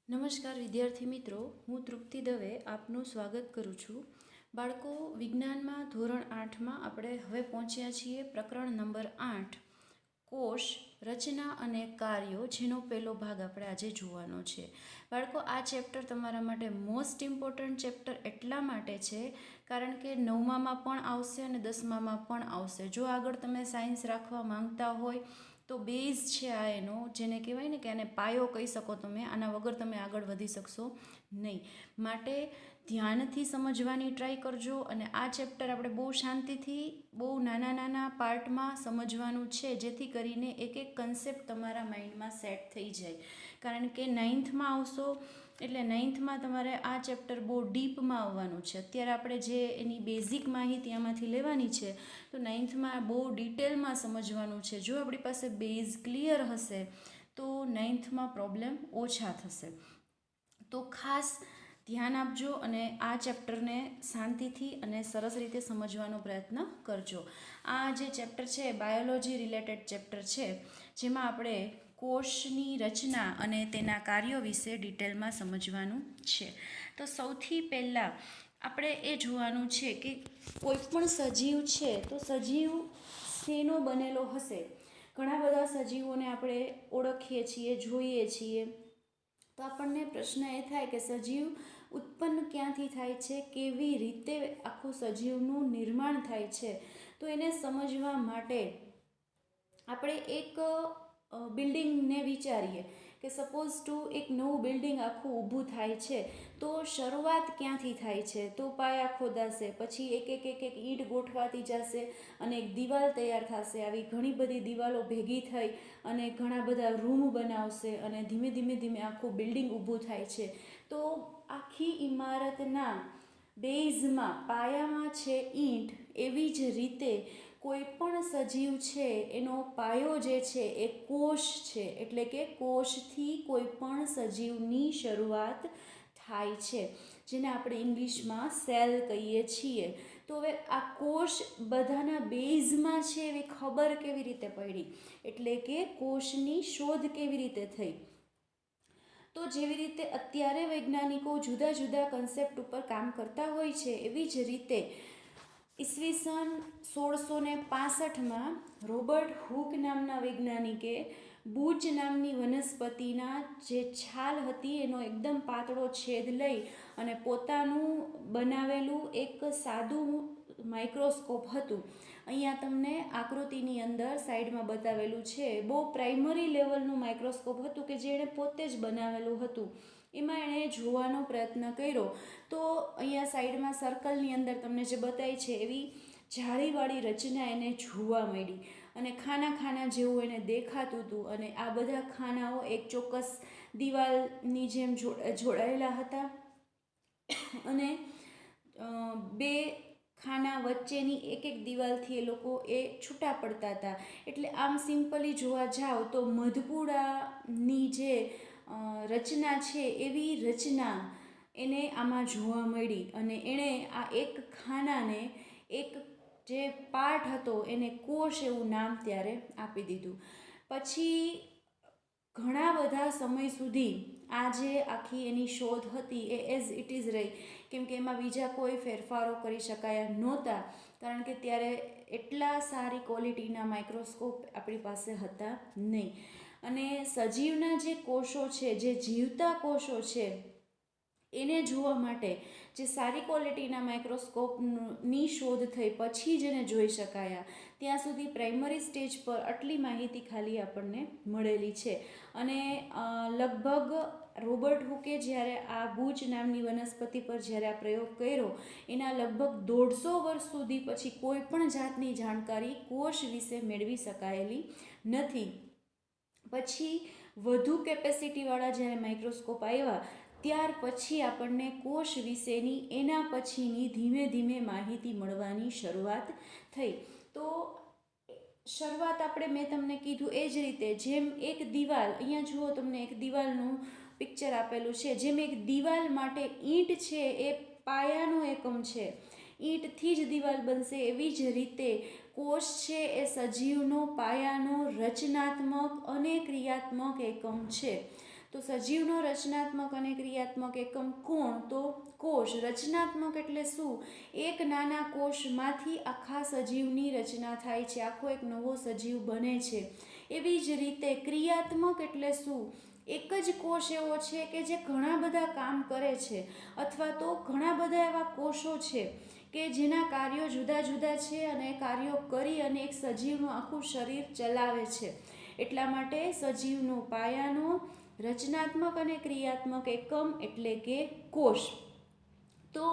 નમસ્કાર વિદ્યાર્થી મિત્રો, હું તૃપ્તિ દવે આપનું સ્વાગત કરું છું. બાળકો, વિજ્ઞાનમાં ધોરણ 8માં આપણે હવે પહોંચ્યા છીએ પ્રકરણ નંબર 8, કોષ, રચના અને કાર્યો, જેનો પહેલો ભાગ આપણે આજે જોવાનો છે. બાળકો, આ ચેપ્ટર તમારા માટે મોસ્ટ ઇમ્પોર્ટન્ટ ચેપ્ટર એટલા માટે છે કારણ કે 9મામાં પણ આવશે અને 10મામાં પણ આવશે. જો આગળ તમે સાયન્સ રાખવા માંગતા હોય તો બેઝ છે આ એનો, જેને કહેવાય ને કે આને પાયો કહી શકો તમે. આના વગર તમે આગળ વધી શકશો નહીં. માટે ધ્યાનથી સમજવાની ટ્રાય કરજો. અને આ ચેપ્ટર આપણે બહુ શાંતિથી, બહુ નાના નાના પાર્ટમાં સમજવાનું છે, જેથી કરીને એક એક કન્સેપ્ટ તમારા માઇન્ડમાં સેટ થઈ જાય. કારણ કે 9thમાં આવશો એટલે 9thમાં તમારે આ ચેપ્ટર બહુ ડીપમાં આવવાનું છે. અત્યારે આપણે જે એની બેઝિક માહિતી આમાંથી લેવાની છે, તો 9thમાં બહુ ડિટેલમાં સમજવાનું છે. જો આપણી પાસે બેઝ ક્લિયર હશે તો 9thમાં પ્રોબ્લેમ ઓછા થશે. તો ખાસ ધ્યાન આપજો અને આ ચેપ્ટરને શાંતિથી અને સરસ રીતે સમજવાનો પ્રયત્ન કરજો. આ જે ચેપ્ટર છે બાયોલોજી રિલેટેડ ચેપ્ટર છે, જેમાં આપણે કોષની રચના અને તેના કાર્યો વિશે ડિટેલમાં સમજવાનું છે. તો સૌથી પહેલાં આપણે એ જોવાનું છે કે કોઈ પણ સજીવ છે તો સજીવ શેનો બનેલો હશે. ઘણા બધા સજીવોને આપણે ઓળખીએ છીએ, જોઈએ છીએ, તો આપણને પ્રશ્ન એ થાય કે સજીવ ઉત્પન્ન ક્યાંથી થાય છે, કેવી રીતે આખું સજીવનું નિર્માણ થાય છે. તો એને સમજવા માટે આપણે એક બિલ્ડિંગને વિચારીએ કે સપોઝ ટુ એક નવું બિલ્ડિંગ આખું ઊભું થાય છે, તો શરૂઆત ક્યાંથી થાય છે? તો પાયા ખોદાશે, પછી એક એક એક એક ઈંટ ગોઠવાતી જશે અને એક દિવાલ તૈયાર થશે. આવી ઘણી બધી દિવાલો ભેગી થઈ અને ઘણા બધા રૂમ બનાવશે અને ધીમે ધીમે ધીમે આખું બિલ્ડિંગ ઊભું થાય છે. તો આખી ઇમારતના બેઝમાં, પાયામાં છે ઈંટ, એવી જ રીતે કોઈ પણ સજીવ છે એનો પાયો જે છે એ કોષ છે. એટલે કે કોષથી કોઈ પણ સજીવની શરૂઆત થાય છે, જેને આપણે ઇંગ્લિશમાં સેલ કહીએ છીએ. તો હવે આ કોષ બધાના બેઝમાં છે એવી ખબર કેવી રીતે પડી? એટલે કે કોષની શોધ કેવી રીતે થઈ? તો જેવી રીતે અત્યારે વૈજ્ઞાનિકો જુદા જુદા કન્સેપ્ટ ઉપર કામ કરતા હોય છે, એવી જ રીતે ઈસવીસન 1665માં રોબર્ટ હુક નામના વૈજ્ઞાનિકે બૂચ નામની વનસ્પતિના જે છાલ હતી એનો એકદમ પાતળો છેદ લઈ અને પોતાનું બનાવેલું એક સાદું માઇક્રોસ્કોપ હતું. અહીંયા તમને આકૃતિની અંદર સાઈડમાં બતાવેલું છે. બહુ પ્રાઇમરી લેવલનું માઇક્રોસ્કોપ હતું કે જેણે પોતે જ બનાવેલું હતું. એમાં એણે જોવાનો પ્રયત્ન કર્યો. તો અહીંયા સાઈડમાં સર્કલની અંદર તમને જે બતાવી છે એવી જાળીવાળી રચના એને જોવા મળી અને ખાના ખાના જેવું એને દેખાતું હતું. અને આ બધા ખાનાઓ એક ચોક્કસ દિવાલની જેમ જોડાયેલા હતા અને બે ખાના વચ્ચેની એક એક દિવાલથી એ લોકો છૂટા પડતા હતા. એટલે આમ સિમ્પલી જોવા જાઓ તો મધપુડાની જે રચના છે એવી રચના એને આમાં જોવા મળી. અને એણે આ એક ખાનાને, એક જે પાર્ટ હતો એને કોષ એવું નામ ત્યારે આપી દીધું. પછી ઘણા બધા સમય સુધી આ જે આખી એની શોધ હતી એ એઝ ઇટ ઇઝ રહી, કેમ કે એમાં બીજા કોઈ ફેરફારો કરી શકાયા નહોતા, કારણ કે ત્યારે એટલા સારી ક્વોલિટીના માઇક્રોસ્કોપ આપણી પાસે હતા નહીં. અને સજીવના જે કોષો છે, જે જીવતા કોષો છે, એને જોવા માટે જે સારી ક્વોલિટીના માઇક્રોસ્કોપની શોધ થઈ પછી જેને જોઈ શકાયા, ત્યાં સુધી પ્રાઇમરી સ્ટેજ પર આટલી માહિતી ખાલી આપણને મળેલી છે. અને લગભગ રોબર્ટ હુકે જ્યારે આ બૂચ નામની વનસ્પતિ પર જ્યારે આ પ્રયોગ કર્યો, એના લગભગ 150 વર્ષ સુધી પછી કોઈ પણ જાતની જાણકારી કોષ વિશે મેળવી શકાયેલી નથી. પછી વધુ કેપેસિટીવાળા જ્યારે માઇક્રોસ્કોપ આવ્યા, ત્યાર પછી આપણને કોષ વિશેની એના પછીની ધીમે ધીમે માહિતી મળવાની શરૂઆત થઈ. તો શરૂઆત આપણે, મેં તમને કીધું એ જ રીતે, જેમ એક દિવાલ, અહીંયા જુઓ તમને એક દિવાલનું પિક્ચર આપેલું છે, જેમ એક દિવાલ માટે ઈંટ છે એ પાયાનો એકમ છે, ઈંટથી જ દિવાલ બનશે, એવી જ રીતે કોષ છે એ સજીવનો પાયાનો રચનાત્મક અને ક્રિયાત્મક એકમ છે. તો તો સજીવનો રચનાત્મક અને ક્રિયાત્મક એકમ કોણ? તો કોષ. રચનાત્મક એટલે શું? એક નાના કોષમાંથી આખા સજીવની રચના થાય છે, આખો એક નવો સજીવ બને છે. એવી જ રીતે ક્રિયાત્મક એટલે શું? એક જ કોષ એવો છે કે જે ઘણા બધા કામ કરે છે, અથવા તો ઘણા બધા એવા કોષો છે કે જેના કાર્યો જુદા જુદા છે અને એ કાર્યો કરી અને એક સજીવનું આખું શરીર ચલાવે છે. એટલા માટે સજીવનો પાયાનો રચનાત્મક અને ક્રિયાત્મક એકમ એટલે કે કોષ. તો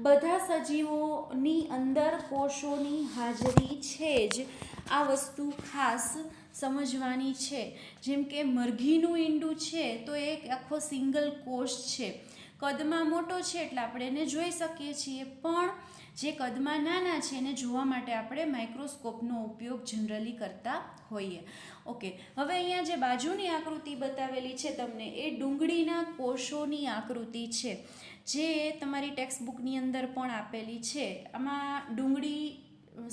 બધા સજીવોની અંદર કોષોની હાજરી છે જ, આ વસ્તુ ખાસ સમજવાની છે. જેમ કે મરઘીનું ઈંડું છે તો એ એક આખો સિંગલ કોષ છે. કદમાં મોટો છે એટલે આપણે એને જોઈ શકીએ છીએ, પણ જે કદમાં નાના છે એને જોવા માટે આપણે માઇક્રોસ્કોપનો ઉપયોગ જનરલી કરતા હોઈએ. ઓકે, હવે અહીંયા જે બાજુની આકૃતિ બતાવેલી છે તમને, એ ડુંગળીના કોષોની આકૃતિ છે, જે તમારી ટેક્સ્ટબુકની અંદર પણ આપેલી છે. આમાં ડુંગળી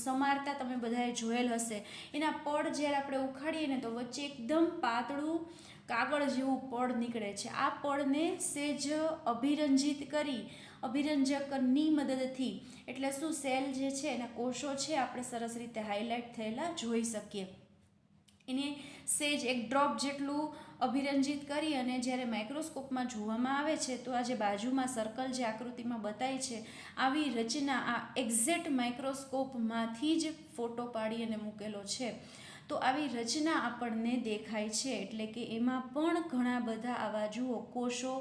સમારતા તમે બધાએ જોયેલ હશે. એના પડ જ્યારે આપણે ઉખાડીએ ને તો વચ્ચે એકદમ પાતળું કાગળ જેવું પડ નીકળે છે. આ પડને સેજ અભિરંજિત કરી, અભિરંજકની મદદથી, એટલે શું, સેલ જે છે એના કોષો છે આપણે સરસ રીતે હાઇલાઇટ થયેલા જોઈ શકીએ. એને સેજ એક ડ્રોપ જેટલું અભિરંજિત કરી અને જ્યારે માઇક્રોસ્કોપમાં જોવામાં આવે છે તો આ જે બાજુમાં સર્કલ જે આકૃતિમાં બતાવી છે, આવી રચના આ એક્ઝેક્ટ માઇક્રોસ્કોપમાંથી જ ફોટો પાડી અને મૂકેલો છે. તો આવી રચના આપણને દેખાય છે, એટલે કે એમાં પણ ઘણા બધા આવા જુઓ કોષો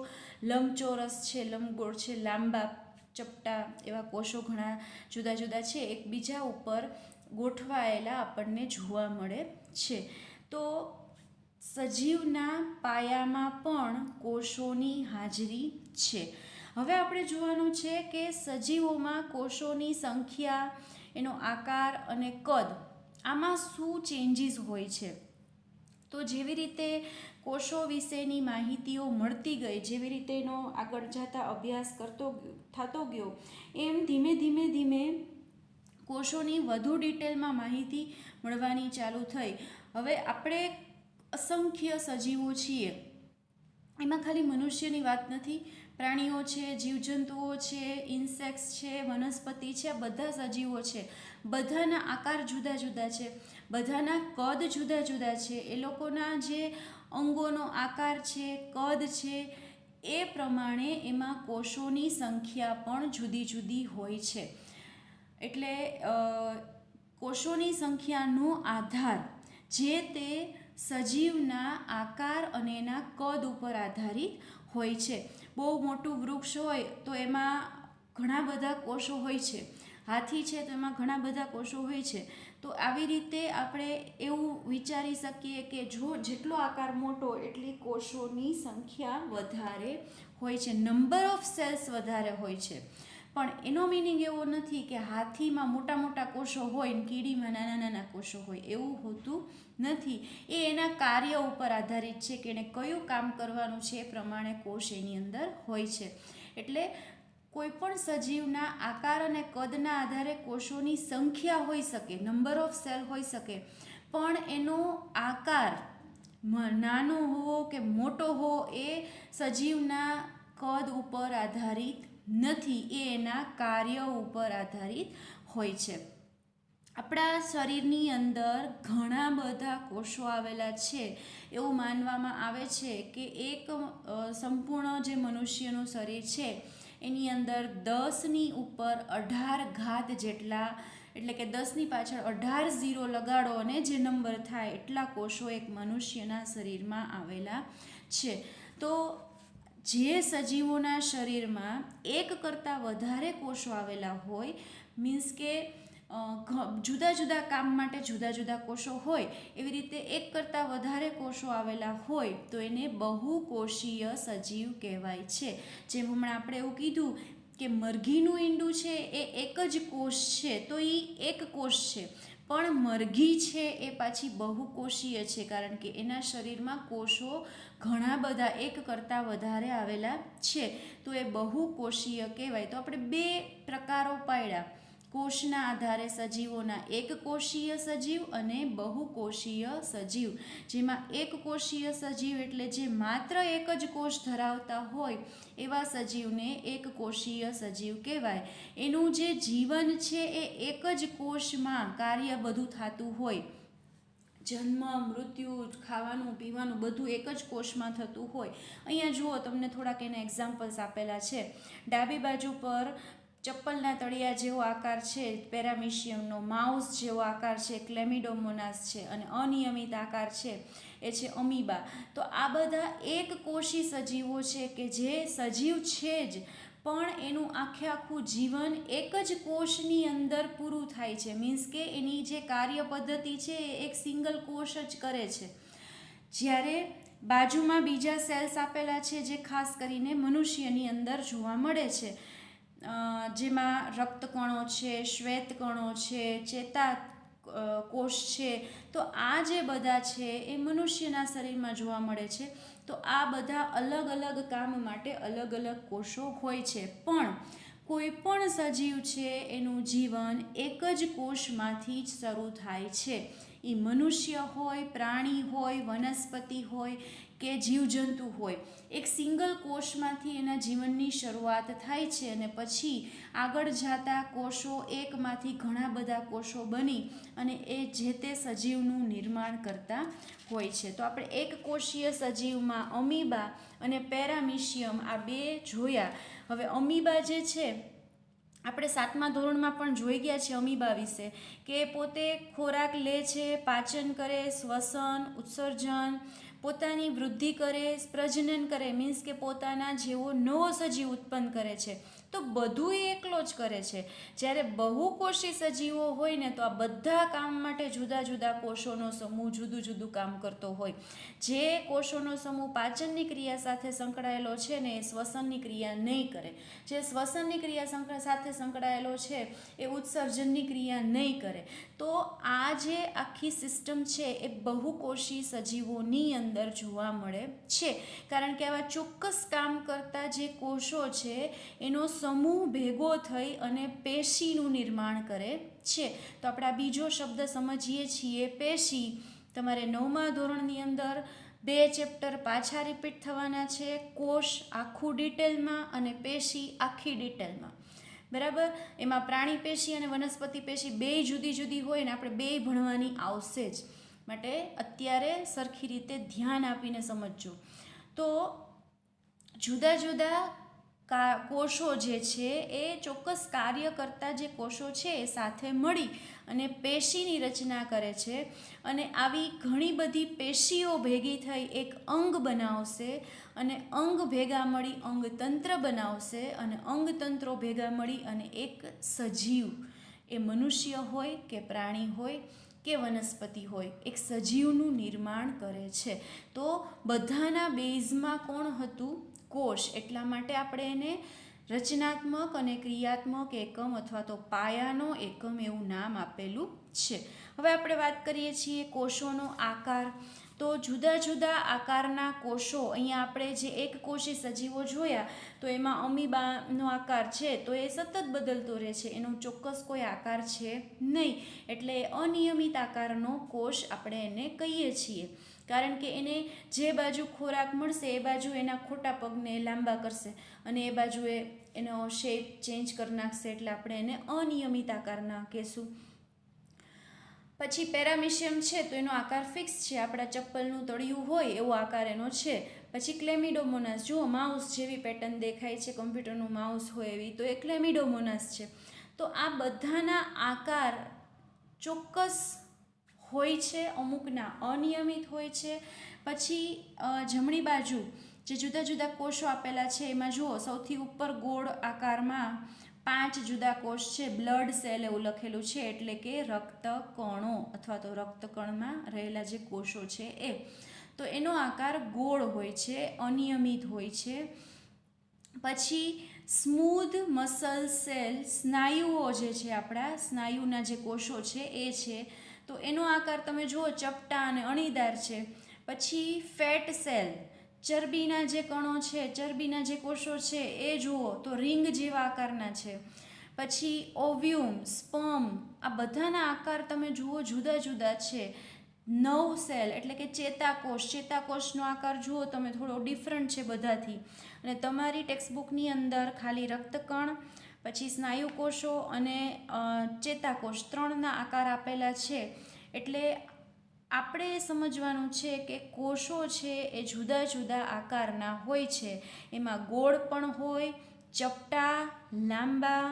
લંબચોરસ છે, લંબગોળ છે, લાંબા ચપટા એવા કોષો ઘણા જુદા જુદા છે, એકબીજા ઉપર ગોઠવાયેલા આપણને જોવા મળે છે. તો સજીવના પાયામાં પણ કોષોની હાજરી છે. હવે આપણે જોવાનું છે કે સજીવોમાં કોષોની સંખ્યા, એનો આકાર અને કદ, આમાં શું ચેન્જીસ હોય છે. તો જેવી રીતે કોષો વિશેની માહિતીઓ મળતી ગઈ, જેવી રીતે એનો આગળ જતા અભ્યાસ થતો ગયો, એમ ધીમે ધીમે ધીમે કોષોની વધુ ડિટેલમાં માહિતી મળવાની ચાલુ થઈ. હવે આપણે અસંખ્ય સજીવો છીએ, એમાં ખાલી મનુષ્યની વાત નથી, પ્રાણીઓ છે, જીવજંતુઓ છે, ઇન્સેક્ટ્સ છે, વનસ્પતિ છે, આ બધા સજીવો છે. બધાના આકાર જુદા જુદા છે, બધાના કદ જુદા જુદા છે, એ લોકોના જે અંગોનો આકાર છે, કદ છે, એ પ્રમાણે એમાં કોષોની સંખ્યા પણ જુદી જુદી હોય છે. એટલે કોષોની સંખ્યાનો આધાર જે તે સજીવના આકાર અને એના કદ ઉપર આધારિત હોય છે. બહુ મોટું વૃક્ષ હોય તો એમાં ઘણા બધા કોષો હોય છે, હાથી છે તો એમાં ઘણા બધા કોષો હોય છે. તો આવી રીતે આપણે એવું વિચારી શકીએ કે જો જેટલો આકાર મોટો એટલી કોષોની સંખ્યા વધારે હોય છે, નંબર ઓફ સેલ્સ વધારે હોય છે. પણ એનો મિનિંગ એવો નથી કે હાથીમાં મોટા મોટા કોષો હોય ને કીડીમાં નાના નાના કોષો હોય, એવું હોતું નથી. એ એના કાર્ય ઉપર આધારિત છે કે એને કયું કામ કરવાનું છે એ પ્રમાણે કોષ એની અંદર હોય છે. એટલે કોઈ પણ સજીવના આકાર અને કદના આધારે કોષોની સંખ્યા હોઈ શકે, નંબર ઓફ સેલ હોઈ શકે, પણ એનો આકાર નાનો હોવો કે મોટો હોવો એ સજીવના કદ ઉપર આધારિત નથી, એ એના કાર્ય ઉપર આધારિત હોય છે. આપણા શરીરની અંદર ઘણા બધા કોષો આવેલા છે. એવું માનવામાં આવે છે કે એક સંપૂર્ણ જે મનુષ્યનું શરીર છે એની અંદર 10ની ઉપર 18 ઘાત જેટલા, એટલે કે 10ની પાછળ 18 ઝીરો લગાડો અને જે નંબર થાય એટલા કોષો એક મનુષ્યના શરીરમાં આવેલા છે. તો જે સજીવોના શરીરમાં એક કરતાં વધારે કોષો આવેલા હોય, મીન્સ કે જુદા જુદા કામ માટે જુદા જુદા કોષો હોય, એવી રીતે એક કરતાં વધારે કોષો આવેલા હોય તો એને બહુકોષીય સજીવ કહેવાય છે. જેમ હમણાં આપણે એવું કીધું કે મરઘીનું ઈંડું છે એ એક જ કોષ છે, તો એ એક કોષ છે, પણ મરઘી છે એ પાછી બહુકોષીય છે, કારણ કે એના શરીરમાં કોષો ઘણા બધા, એક કરતાં વધારે આવેલા છે, તો એ બહુકોષીય કહેવાય. તો આપણે બે પ્રકારો પાડ્યા, કોષના આધારે સજીવોના એકકોષીય સજીવ અને બહુકોષીય સજીવ, જેમાં એકકોષીય સજીવ એટલે જે માત્ર એક જ કોષ ધરાવતા હોય એવા સજીવને એકકોષીય સજીવ કહેવાય. એનું જે જીવન છે એ એક જ કોષમાં કાર્ય બધું થતું હોય, જન્મ, મૃત્યુ, ખાવાનું પીવાનું બધું એક જ કોષમાં થતું હોય. અહીંયા જુઓ, તમને થોડાક એના એક્ઝામ્પલ્સ આપેલા છે. ડાબી બાજુ પર ચપ્પલના તળિયા જેવો આકાર છે પેરામિશિયમનો, માઉસ જેવો આકાર છે ક્લેમિડોમોનાસ છે, અને અનિયમિત આકાર છે એ છે અમીબા. તો આ બધા એક કોષી સજીવો છે કે જે સજીવ છે જ, પણ એનું આખું જીવન એક જ કોષની અંદર પૂરું થાય છે. મીન્સ કે એની જે કાર્ય પદ્ધતિ છે એ એક સિંગલ કોષ જ કરે છે. જ્યારે બાજુમાં બીજા સેલ્સ આપેલા છે જે ખાસ કરીને મનુષ્યની અંદર જોવા મળે છે, જેમાં રક્તકણો છે, શ્વેતકણો છે, ચેતા કોષ છે. તો આ જે બધા છે એ મનુષ્યના શરીરમાં જોવા મળે છે. તો આ બધા અલગ અલગ કામ માટે અલગ અલગ કોષો હોય છે, પણ કોઈ પણ સજીવ છે એનું જીવન એક જ કોષમાંથી જ શરૂ થાય છે. એ મનુષ્ય હોય, પ્રાણી હોય, વનસ્પતિ હોય કે જીવજંતુ હોય, એક સિંગલ કોષમાંથી એના જીવનની શરૂઆત થાય છે અને પછી આગળ જતા કોષો એકમાંથી ઘણા બધા કોષો બની અને એ જે તે સજીવનું નિર્માણ કરતા હોય છે. તો આપણે એક કોષીય સજીવમાં અમીબા અને પેરામિશિયમ આ બે જોયા. હવે અમીબા જે છે, આપણે 7મા ધોરણમાં પણ જોઈ ગયા છે અમીબા વિશે, કે પોતે ખોરાક લે છે, પાચન કરે, શ્વસન, ઉત્સર્જન, પોતાની વૃદ્ધિ કરે, પ્રજનન કરે, મીન્સ કે પોતાના જેવો નવો સજીવ ઉત્પન્ન કરે છે. તો બધું એ એકલો જ કરે છે. જ્યારે બહુકોષી સજીવો હોય ને, તો આ બધા કામ માટે જુદા જુદા કોષોનો સમૂહ જુદું જુદું કામ કરતો હોય. જે કોષોનો સમૂહ પાચનની ક્રિયા સાથે સંકળાયેલો છે ને એ શ્વસનની ક્રિયા નહીં કરે. જે શ્વસનની ક્રિયા સાથે સંકળાયેલો છે એ ઉત્સર્જનની ક્રિયા નહીં કરે. તો આ જે આખી સિસ્ટમ છે એ બહુકોષી સજીવોની અંદર જોવા મળે છે, કારણ કે આવા ચોક્કસ કામ કરતા જે કોષો છે એનો સમૂહ ભેગો થઈ અને પેશીનું નિર્માણ કરે છે. તો આપણે આ બીજો શબ્દ સમજીએ છીએ, પેશી. તમારે 9મા ધોરણની અંદર 2 ચેપ્ટર પાછા રિપીટ થવાના છે, કોષ આખું ડિટેલમાં અને પેશી આખી ડિટેલમાં. બરાબર. એમાં પ્રાણી પેશી અને વનસ્પતિ પેશી બે જુદી જુદી હોય ને આપણે બે ભણવાની આવશે જ, માટે અત્યારે સરખી રીતે ધ્યાન આપીને સમજજો. તો જુદા જુદા કોષો જે છે એ ચોક્કસ કાર્ય કરતા જે કોષો છે એ સાથે મળી અને પેશીની રચના કરે છે, અને આવી ઘણી બધી પેશીઓ ભેગી થઈ એક અંગ બનાવશે, અને અંગ ભેગા મળી અંગતંત્ર બનાવશે, અને અંગતંત્રો ભેગા મળી અને એક સજીવ, એ મનુષ્ય હોય કે પ્રાણી હોય કે વનસ્પતિ હોય, એક સજીવનું નિર્માણ કરે છે. તો બધાના બેઝમાં કોણ હતું? કોષ. એટલા માટે આપણે એને રચનાત્મક અને ક્રિયાત્મક એકમ અથવા તો પાયાનો એકમ એવું નામ આપેલું છે. હવે આપણે વાત કરીએ છીએ કોષોનો આકાર. તો જુદા જુદા આકારના કોષો, અહીંયા આપણે જે એક કોષી સજીવો જોયા તો એમાં અમીબાનો આકાર છે તો એ સતત બદલતો રહે છે, એનો ચોક્કસ કોઈ આકાર છે નહીં, એટલે અનિયમિત આકારનો કોષ આપણે એને કહીએ છીએ. કારણ કે એને જે બાજુ ખોરાક મળશે એ બાજુ એના ખોટા પગને લાંબા કરશે અને એ બાજુએ એનો શેપ ચેન્જ કરી નાખશે, એટલે આપણે એને અનિયમિત આકારના કહેશું. પછી પેરામિશિયમ છે તો એનો આકાર ફિક્સ છે, આપણા ચપ્પલનું તળિયું હોય એવો આકાર એનો છે. પછી ક્લેમિડોમોનાસ, જુઓ માઉસ જેવી પેટર્ન દેખાય છે, કમ્પ્યુટરનું માઉસ હોય એવી, તો એ ક્લેમિડોમોનાસ છે. તો આ બધાના આકાર ચોક્કસ હોય છે, અમુકના અનિયમિત હોય છે. પછી જમણી બાજુ જે જુદા જુદા કોષો આપેલા છે એમાં જુઓ, સૌથી ઉપર ગોળ આકારમાં 5 જુદા કોષ છે, બ્લડ સેલ એવું લખેલું છે, એટલે કે રક્તકણો અથવા તો રક્તકણમાં રહેલા જે કોષો છે એ. તો એનો આકાર ગોળ હોય છે, અનિયમિત હોય છે. પછી સ્મૂધ મસલ સેલ, સ્નાયુઓ જે છે, આપણા સ્નાયુના જે કોષો છે એ છે, તો એનો આકાર તમે જુઓ ચપટા અને અણીદાર છે. પછી ફેટ સેલ, ચરબીના જે કણો છે, ચરબીના જે કોષો છે એ જુઓ તો રિંગ જેવા આકારના છે. પછી ઓવ્યુમ, સ્પર્મ, આ બધાના આકાર તમે જુઓ જુદા જુદા છે. નવ સેલ એટલે કે ચેતાકોષનો આકાર જુઓ તમે થોડો ડિફરન્ટ છે બધાથી. અને તમારી ટેક્સ્ટબુકની અંદર ખાલી રક્તકણ, પછી સ્નાયુકોષો અને ચેતાકોષ 3ના આકાર આપેલા છે. એટલે આપણે સમજવાનું છે કે કોષો છે એ જુદા જુદા આકારના હોય છે. એમાં ગોળ પણ હોય, ચપટા, લાંબા.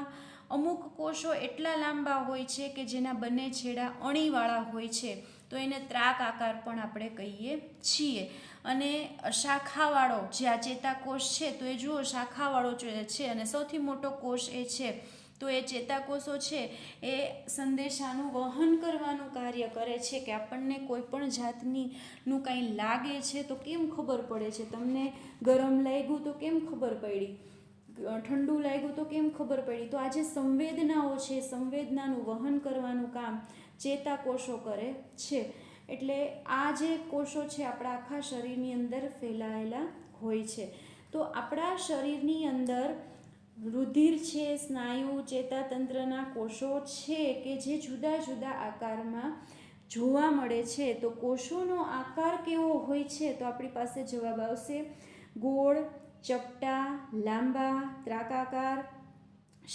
અમુક કોષો એટલા લાંબા હોય છે કે જેના બંને છેડા અણીવાળા હોય છે, તો એને ત્રાક આકાર પણ આપણે કહીએ છીએ. અને શાખાવાળો જે આ ચેતાકોષ છે તો એ જુઓ શાખાવાળો છે. અને સૌથી મોટો કોષ એ છે તો એ ચેતાકોષો છે એ સંદેશાનું વહન કરવાનું કાર્ય કરે છે. કે આપણને કોઈ પણ જાતનું કાંઈ લાગે છે તો કેમ ખબર પડે છે, તમને ગરમ લાગ્યું તો કેમ ખબર પડી, ઠંડુ લાગ્યું તો કેમ ખબર પડી. તો આ જે સંવેદનાઓ છે, સંવેદનાનું વહન કરવાનું કામ ચેતાકોષો કરે છે. એટલે આ જે કોષો છે આપણા આખા શરીરની અંદર ફેલાયેલા હોય છે. તો આપણા શરીરની અંદર રુધિર છે, સ્નાયુ, ચેતાતંત્રના કોષો છે કે જે જુદા જુદા આકારમાં જોવા મળે છે. તો કોષોનો આકાર કેવો હોય છે, તો આપણી પાસે જવાબ આવશે ગોળ, ચપટા, લાંબા, ત્રાકાકાર,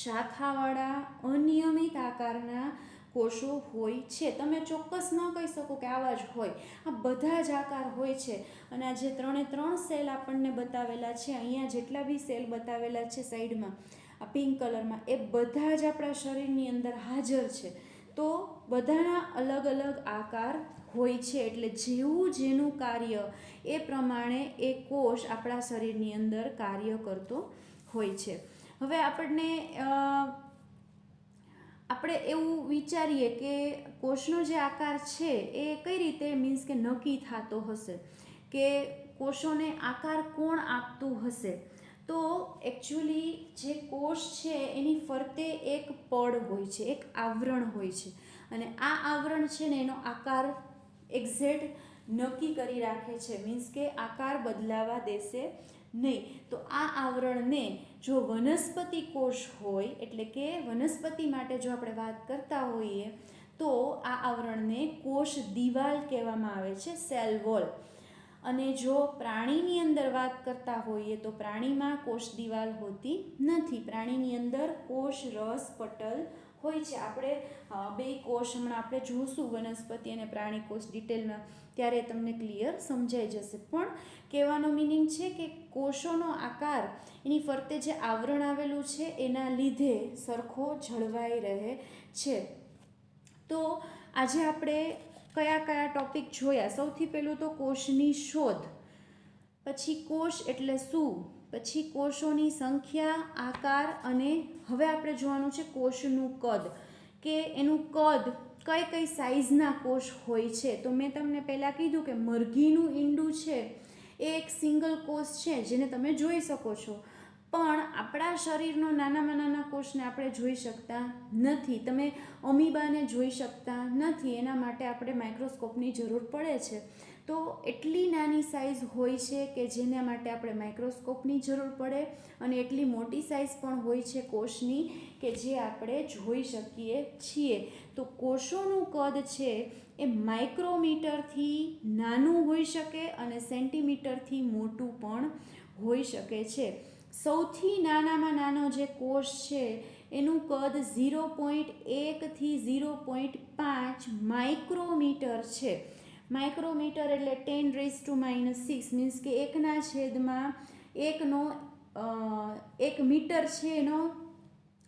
શાખાવાળા, અનિયમિત આકારના કોષો હોય છે. તમે ચોક્કસ ન કહી શકો કે આવા જ હોય, આ બધા જ આકાર હોય છે. અને આ જે 3 સેલ આપણને બતાવેલા છે, અહીંયા જેટલા બી સેલ બતાવેલા છે સાઈડમાં આ પિંક કલરમાં, એ બધા જ આપણા શરીરની અંદર હાજર છે. તો બધાના અલગ અલગ આકાર હોય છે. એટલે જેવું જેનું કાર્ય એ પ્રમાણે એ કોષ આપણા શરીરની અંદર કાર્ય કરતો હોય છે. હવે આપણે એવું વિચારીએ કે કોષનો જે આકાર છે એ કઈ રીતે મીન્સ કે નક્કી થતો હશે, કે કોષોને આકાર કોણ આપતું હશે. તો એકચ્યુઅલી જે કોષ છે એની ફરતે એક પડ હોય છે, એક આવરણ હોય છે. અને આ આવરણ છે ને એનો આકાર એક્ઝેક્ટ નક્કી કરી રાખે છે, મીન્સ કે આકાર બદલાવા દેશે નહીં. તો આ આવરણને જો વનસ્પતિ કોષ હોય, એટલે કે વનસ્પતિ માટે જો આપણે વાત કરતા હોઈએ તો આ આવરણને કોષ દિવાલ કહેવામાં આવે છે, સેલ વોલ. અને જો પ્રાણીની અંદર વાત કરતા હોઈએ તો પ્રાણીમાં કોષ દિવાલ હોતી નથી. પ્રાણીની અંદર કોષ રસ પટલ હોય છે. આપણે બે કોષ હમણાં આપણે જોઈશું વનસ્પતિ અને પ્રાણી કોષ ડિટેલમાં, ત્યારે તમને ક્લિયર સમજાઈ જશે. પણ કહેવાનો મિનિંગ છે કે કોષોનો આકાર એની ફરતે જે આવરણ આવેલું છે એના લીધે સરખો જળવાઈ રહે છે. તો આજે આપણે કયા કયા ટોપિક જોયા. સૌથી પહેલું તો કોષની શોધ, પછી કોષ એટલે શું, પછી કોષોની સંખ્યા, આકાર, અને હવે આપણે જોવાનું છે કોષનું કદ, કે એનું કદ કઈ કઈ સાઇઝના કોષ હોય છે. તો મેં તમને પહેલાં કીધું કે મરઘીનું ઈંડું છે એ એક સિંગલ કોષ છે જેને તમે જોઈ શકો છો. પણ આપણા શરીરનો નાનામાં નાના કોષને આપણે જોઈ શકતા નથી. તમે અમીબાને જોઈ શકતા નથી, એના માટે આપણે માઇક્રોસ્કોપની જરૂર પડે છે. તો એટલી નાની સાઇઝ હોય છે કે જેના માટે આપણે માઇક્રોસ્કોપની જરૂર પડે, અને એટલી મોટી સાઇઝ પણ હોય છે કોષની કે જે આપણે જોઈ શકીએ છીએ. તો કોષોનું કદ છે એ માઇક્રોમીટરથી નાનું હોઈ શકે અને સેન્ટીમીટરથી મોટું પણ હોઈ શકે છે. સૌથી નાનામાં નાનો જે કોષ છે એનું કદ 0.1 થી 0.5 માઇક્રોમીટર છે. માઇક્રોમીટર એટલે 10⁻⁻⁶ મીન્સ કે 1 મીટર છે એનો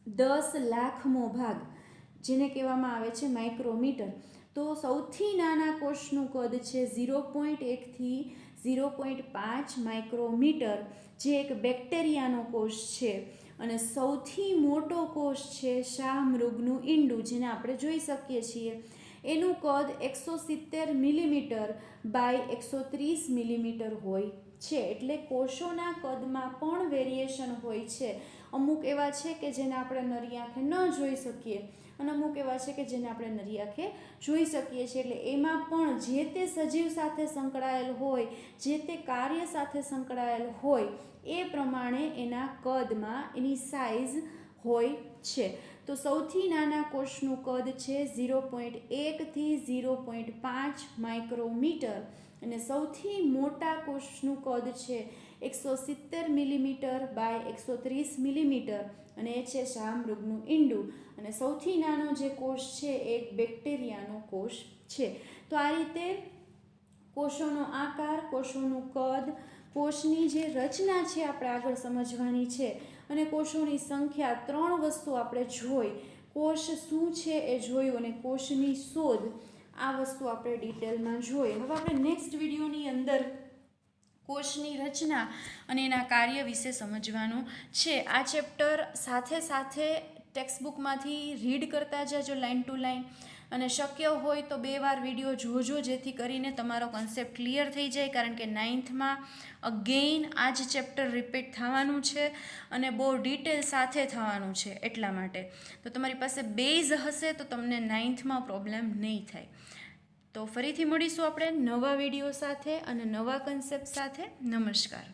10 લાખમો ભાગ, જેને કહેવામાં આવે છે માઇક્રોમીટર. તો સૌથી નાના કોષનું કદ છે 0.1 થી 0.5 માઇક્રોમીટર, જે એક બેક્ટેરિયાનો કોષ છે. અને સૌથી મોટો કોષ છે શાહમૃગનું ઈંડું, જેને આપણે જોઈ શકીએ છીએ. એનું કદ 170 મિલીમીટર બાય 130 મિલીમીટર હોય છે. એટલે કોષોના કદમાં પણ વેરિએશન હોય છે. અમુક એવા છે કે જેને આપણે નરી આંખે ન જોઈ શકીએ, અને અમુક એવા છે કે જેને આપણે નરી આંખે જોઈ શકીએ છીએ. એટલે એમાં પણ જે તે સજીવ સાથે સંકળાયેલ હોય, જે તે કાર્ય સાથે સંકળાયેલ હોય, એ પ્રમાણે એના કદમાં એની સાઇઝ હોય છે. તો સૌથી નાના કોષનું કદ છે 0.1 થી 0.5 માઇક્રોમીટર અને સૌથી મોટા કોષનું કદ છે 170 મિલીમીટર બાય 130 મિલીમીટર અને એ છે શાહમૃગનું ઈંડું. અને સૌથી નાનો જે કોષ છે એ એક બેક્ટેરિયાનો કોષ છે. તો આ રીતે કોષોનો આકાર, કોષોનું કદ, કોષની જે રચના છે આપણે આગળ સમજવાની છે અને કોષોની સંખ્યા, 3 વસ્તુ આપણે જોઈ. કોષ શું છે એ જોયું અને કોષની શોધ, આ વસ્તુ આપણે ડિટેલમાં જોઈ. હવે આપણે નેક્સ્ટ વિડીયોની અંદર કોષની રચના અને એના કાર્ય વિશે સમજવાનું છે. આ ચેપ્ટર સાથે સાથે ટેક્સ્ટબુકમાંથી રીડ કરતા જજો લાઇન ટુ લાઇન અને શક્ય હોય તો 2 વાર વિડીયો જોજો જેથી કરીને તમારો કન્સેપ્ટ ક્લિયર થઈ જાય. કારણ કે 9thમાં અગેઇન આ જ ચેપ્ટર રિપીટ થવાનું છે અને બહુ ડિટેલ સાથે થવાનું છે. એટલા માટે તો તમારી પાસે બેઝ હશે તો તમને 9thમાં પ્રોબ્લેમ નહીં થાય. તો ફરીથી મળીશું આપણે નવા વિડીયો સાથે અને નવા કન્સેપ્ટ સાથે. નમસ્કાર.